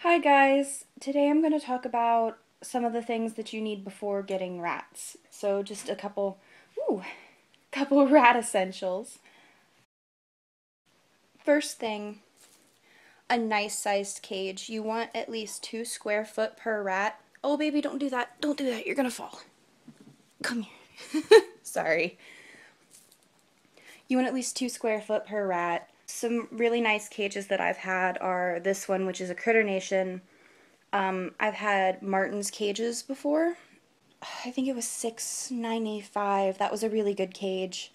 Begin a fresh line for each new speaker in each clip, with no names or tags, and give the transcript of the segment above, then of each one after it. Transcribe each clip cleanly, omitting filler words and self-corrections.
Hi guys! Today I'm going to talk about some of the things that you need before getting rats. So just a couple rat essentials. First thing, a nice sized cage. You want at least 2 square foot per rat. Oh baby, don't do that. Don't do that. You're gonna fall. Come here. Sorry. You want at least 2 square foot per rat. Some really nice cages that I've had are this one, which is a Critter Nation. I've had Martin's cages before. I think it was $6.95. That was a really good cage.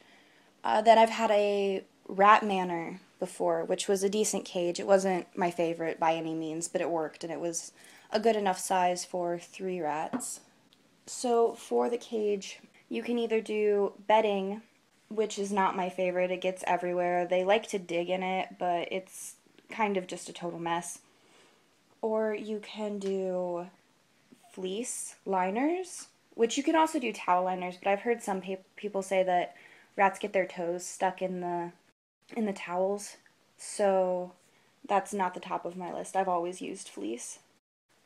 Then I've had a Rat Manor before, which was a decent cage. It wasn't my favorite by any means, but it worked and it was a good enough size for 3 rats. So for the cage, you can either do bedding, which is not my favorite. It gets everywhere. They like to dig in it, but it's kind of just a total mess. Or you can do fleece liners, which you can also do towel liners, but I've heard some people say that rats get their toes stuck in the towels. So that's not the top of my list. I've always used fleece.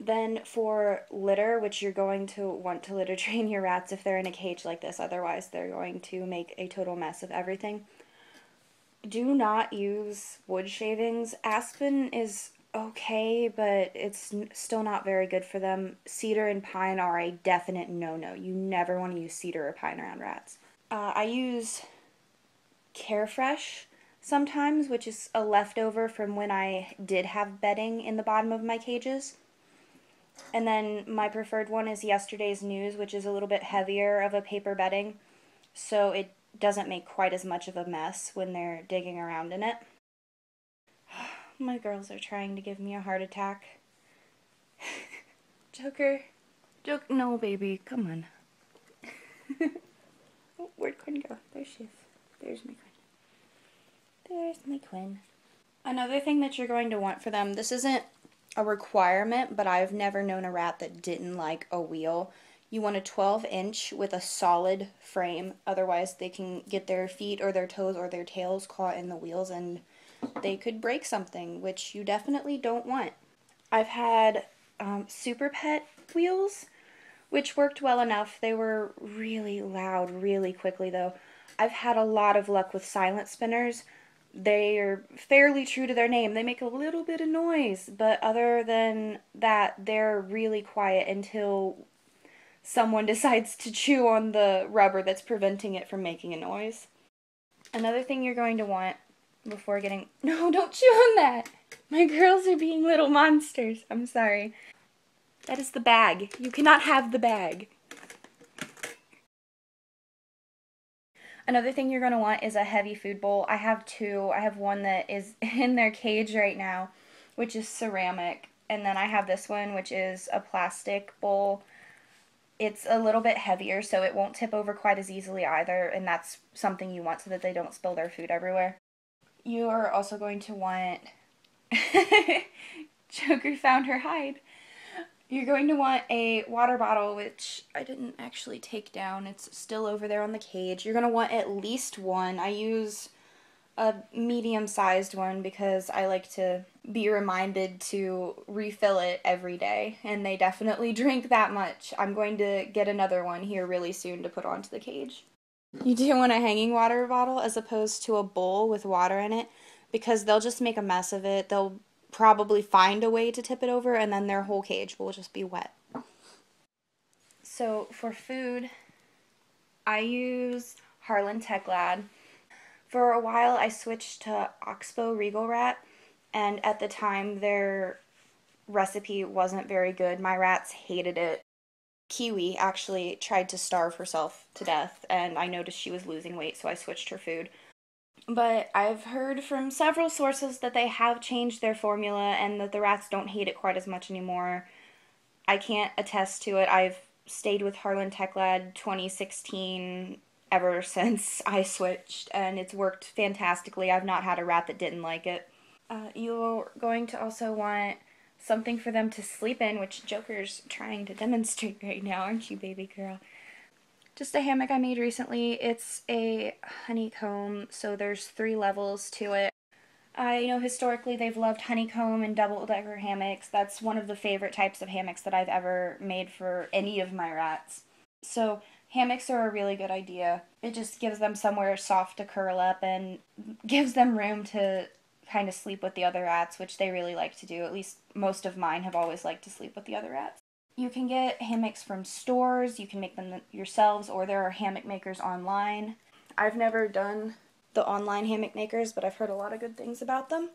Then for litter, which you're going to want to litter train your rats if they're in a cage like this, otherwise they're going to make a total mess of everything. Do not use wood shavings. Aspen is okay, but it's still not very good for them. Cedar and pine are a definite no-no. You never want to use cedar or pine around rats. I use Carefresh sometimes, which is a leftover from when I did have bedding in the bottom of my cages. And then my preferred one is Yesterday's News, which is a little bit heavier of a paper bedding, so it doesn't make quite as much of a mess when they're digging around in it. My girls are trying to give me a heart attack. Joker. No, baby, come on. Oh, where'd Quinn go? There she is. There's my Quinn. There's my Quinn. Another thing that you're going to want for them, this isn't a requirement, but I've never known a rat that didn't like a wheel. You want a 12-inch with a solid frame, otherwise they can get their feet or their toes or their tails caught in the wheels and they could break something, which you definitely don't want. I've had Super Pet wheels, which worked well enough. They were really loud really quickly though. I've had a lot of luck with silent spinners. They are fairly true to their name. They make a little bit of noise, but other than that, they're really quiet until someone decides to chew on the rubber that's preventing it from making a noise. Another thing you're going to want before getting... No, don't chew on that! My girls are being little monsters. I'm sorry. That is the bag. You cannot have the bag. Another thing you're going to want is a heavy food bowl. I have 2. I have one that is in their cage right now, which is ceramic. And then I have this one, which is a plastic bowl. It's a little bit heavier, so it won't tip over quite as easily either, and that's something you want so that they don't spill their food everywhere. You are also going to want... Joker found her hide. You're going to want a water bottle, which I didn't actually take down. It's still over there on the cage. You're going to want at least one. I use a medium-sized one because I like to be reminded to refill it every day, and they definitely drink that much. I'm going to get another one here really soon to put onto the cage. You do want a hanging water bottle as opposed to a bowl with water in it because they'll just make a mess of it. They'll probably find a way to tip it over and then their whole cage will just be wet. So for food, I use Harlan Tech Lad. For a while I switched to Oxbow Regal Rat, and at the time their recipe wasn't very good. My rats hated it. Kiwi actually tried to starve herself to death, and I noticed she was losing weight, so I switched her food. But I've heard from several sources that they have changed their formula and that the rats don't hate it quite as much anymore. I can't attest to it. I've stayed with Harlan Tech Lad 2016 ever since I switched, and it's worked fantastically. I've not had a rat that didn't like it. You're going to also want something for them to sleep in, which Joker's trying to demonstrate right now, aren't you, baby girl? Just a hammock I made recently. It's a honeycomb, so there's 3 levels to it. I know historically they've loved honeycomb and double-decker hammocks. That's one of the favorite types of hammocks that I've ever made for any of my rats. So hammocks are a really good idea. It just gives them somewhere soft to curl up and gives them room to kind of sleep with the other rats, which they really like to do. At least most of mine have always liked to sleep with the other rats. You can get hammocks from stores, you can make them yourselves, or there are hammock makers online. I've never done the online hammock makers, but I've heard a lot of good things about them.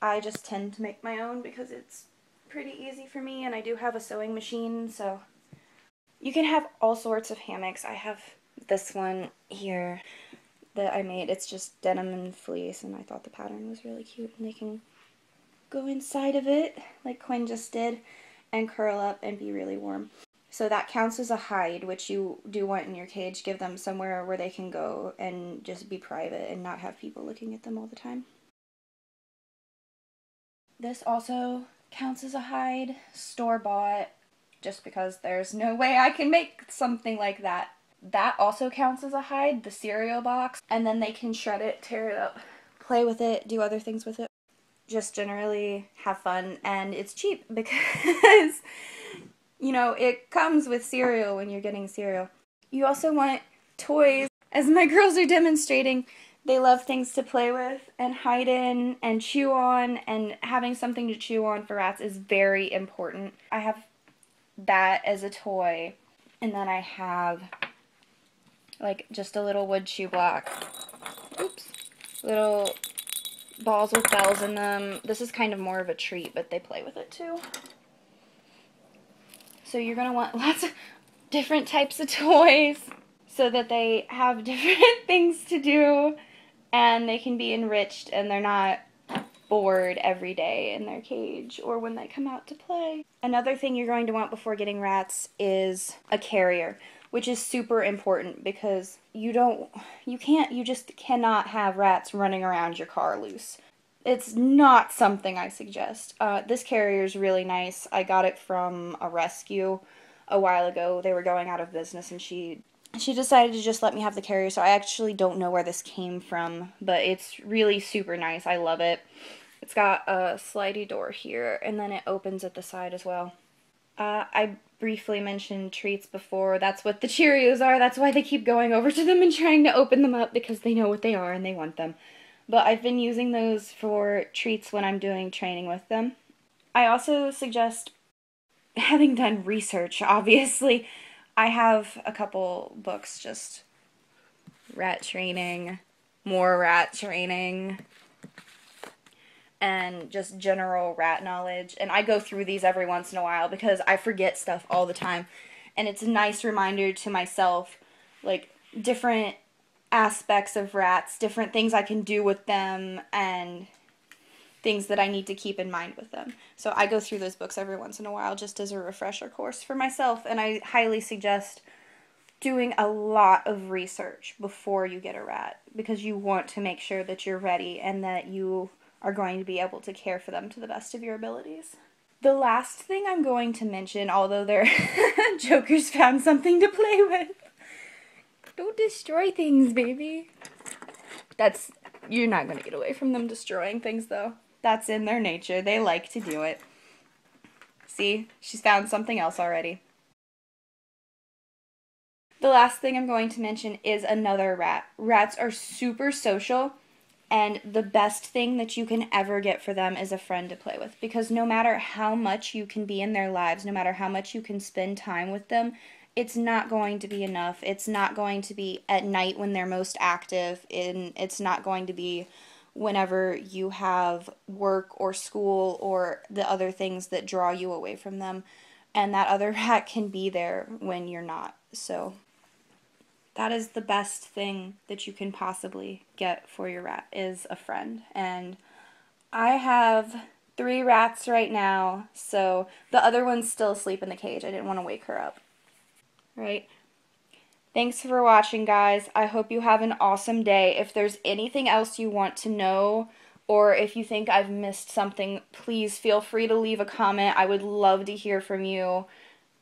I just tend to make my own because it's pretty easy for me, and I do have a sewing machine, so you can have all sorts of hammocks. I have this one here that I made. It's just denim and fleece, and I thought the pattern was really cute, and they can go inside of it like Quinn just did and curl up and be really warm. So that counts as a hide, which you do want in your cage. Give them somewhere where they can go and just be private and not have people looking at them all the time. This also counts as a hide, store-bought, just because there's no way I can make something like that. That also counts as a hide, the cereal box, and then they can shred it, tear it up, play with it, do other things with it. Just generally have fun, and it's cheap because, you know, it comes with cereal when you're getting cereal. You also want toys. As my girls are demonstrating, they love things to play with and hide in and chew on, and having something to chew on for rats is very important. I have that as a toy, and then I have like just a little wood chew block. Oops. Little balls with bells in them. This is kind of more of a treat, but they play with it too. So you're going to want lots of different types of toys so that they have different things to do and they can be enriched and they're not bored every day in their cage or when they come out to play. Another thing you're going to want before getting rats is a carrier, which is super important because you just cannot have rats running around your car loose. It's not something I suggest. This carrier is really nice. I got it from a rescue a while ago. They were going out of business and she decided to just let me have the carrier, so I actually don't know where this came from, but it's really super nice. I love it. It's got a slidey door here, and then it opens at the side as well. I briefly mentioned treats before. That's what the Cheerios are. That's why they keep going over to them and trying to open them up, because they know what they are and they want them. But I've been using those for treats when I'm doing training with them. I also suggest, having done research, obviously, I have a couple books, just rat training, more rat training, and just general rat knowledge. And I go through these every once in a while because I forget stuff all the time. And it's a nice reminder to myself, like, different aspects of rats, different things I can do with them, and things that I need to keep in mind with them. So I go through those books every once in a while just as a refresher course for myself, and I highly suggest doing a lot of research before you get a rat because you want to make sure that you're ready and that you are going to be able to care for them to the best of your abilities. The last thing I'm going to mention, although their Joker's found something to play with. Don't destroy things, baby. You're not going to get away from them destroying things, though. That's in their nature. They like to do it. See? She's found something else already. The last thing I'm going to mention is another rat. Rats are super social, and the best thing that you can ever get for them is a friend to play with. Because no matter how much you can be in their lives, no matter how much you can spend time with them, it's not going to be enough. It's not going to be at night when they're most active, and it's not going to be whenever you have work or school or the other things that draw you away from them. And that other rat can be there when you're not. So that is the best thing that you can possibly get for your rat, is a friend. And I have 3 rats right now, so the other one's still asleep in the cage. I didn't want to wake her up. Right? Thanks for watching, guys. I hope you have an awesome day. If there's anything else you want to know, or if you think I've missed something, please feel free to leave a comment. I would love to hear from you.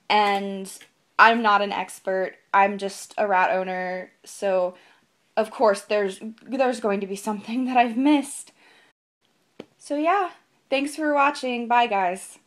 And I'm not an expert. I'm just a rat owner, so of course there's going to be something that I've missed. So yeah, thanks for watching. Bye guys.